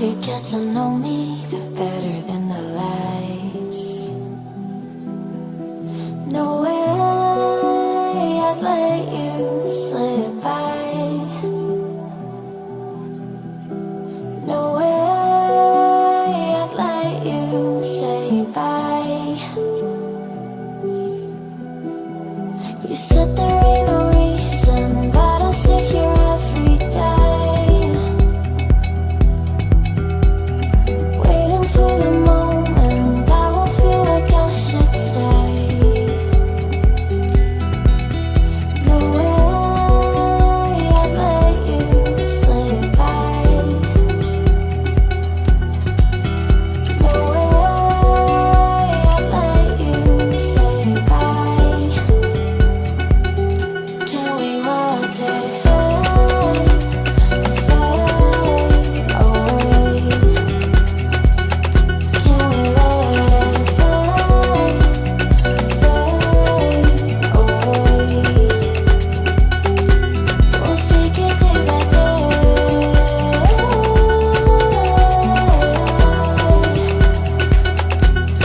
to get to know me, the better than the lies. No way I'd let you slip by. No way I'd let you say bye. You said there ain't no reason, but I'll sit here every day, waiting for the moment I won't feel like I should stay. No way I'd let you slip by. No way I'd let you say bye. Can we watch it fade, fade away? Can we let it fade, fade away? We'll take it day by day.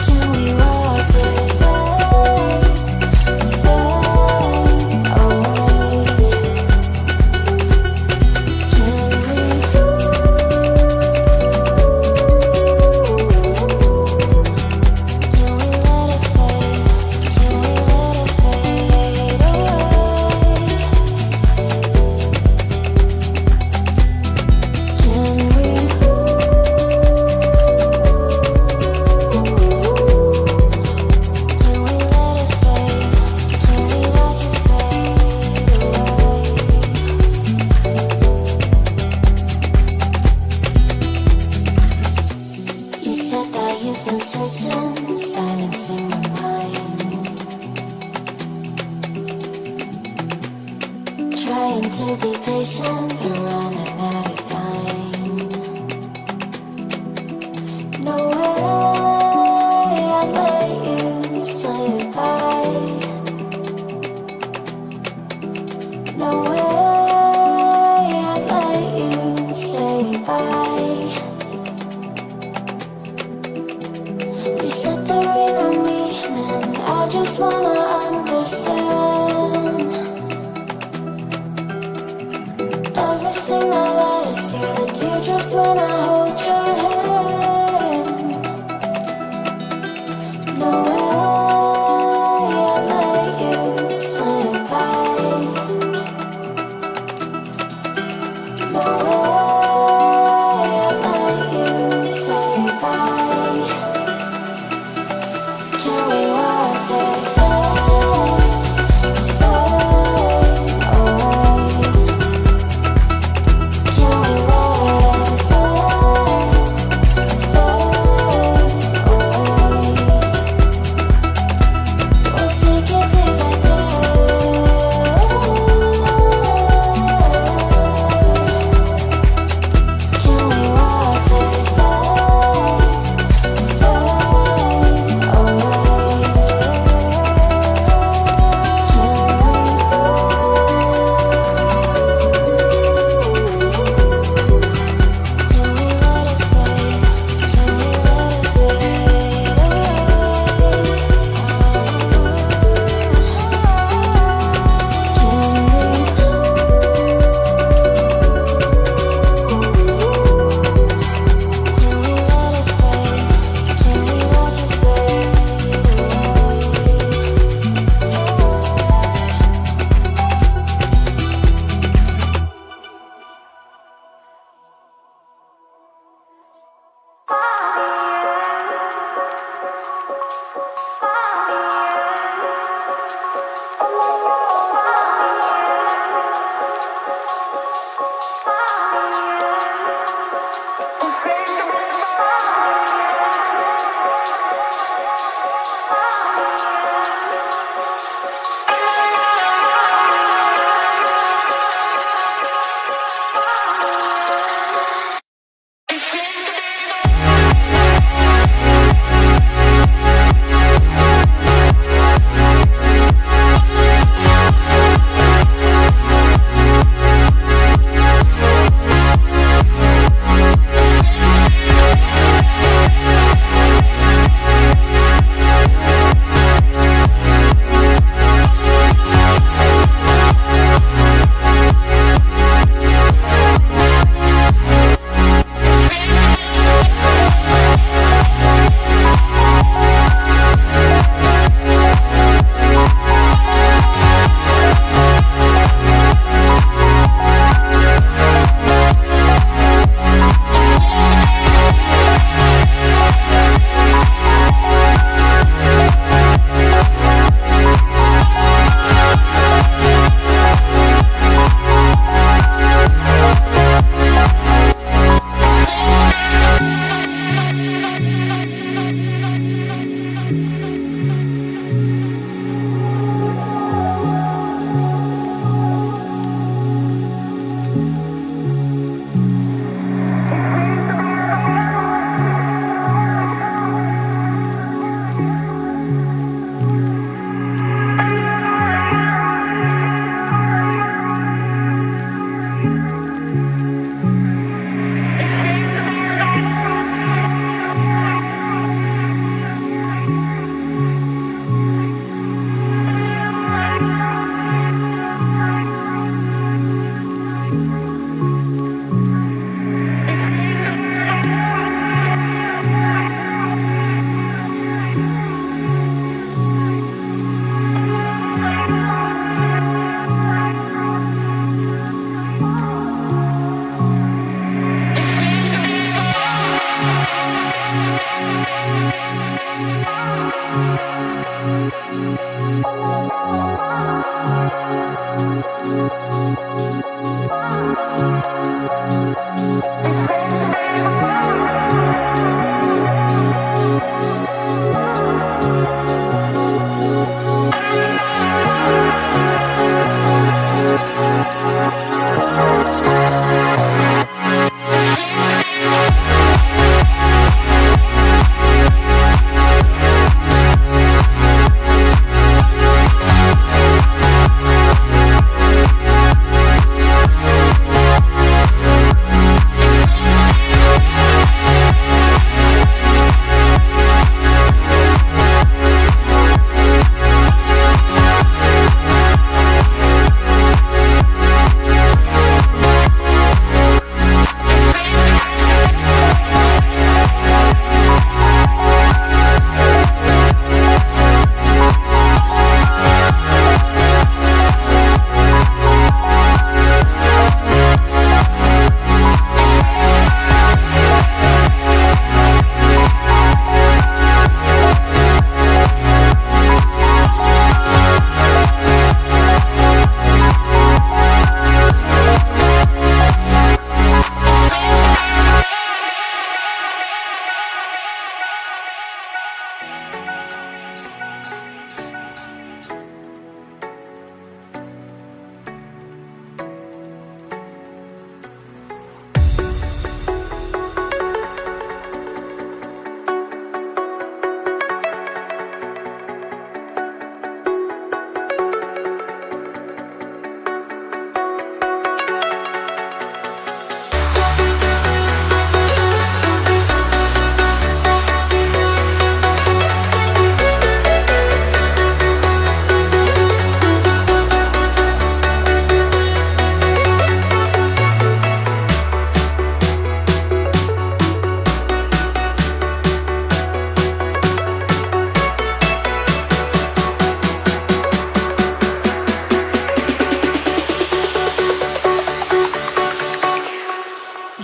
Can we watch it fade, fade away? You said that you've been searching, silencing your mind, trying to be patient, but running out of time. No way I'd let you slip by. No way I'd let you say bye. You said there ain't no meaning, I just wanna understand everything that led us here, the teardrops when I hold your hand. No way I'd let you slip by. No way I'd let you say bye. Can we watch it fade, fade away? Can we let it fade, fade away? We'll take it day by day.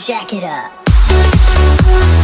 Jack it up.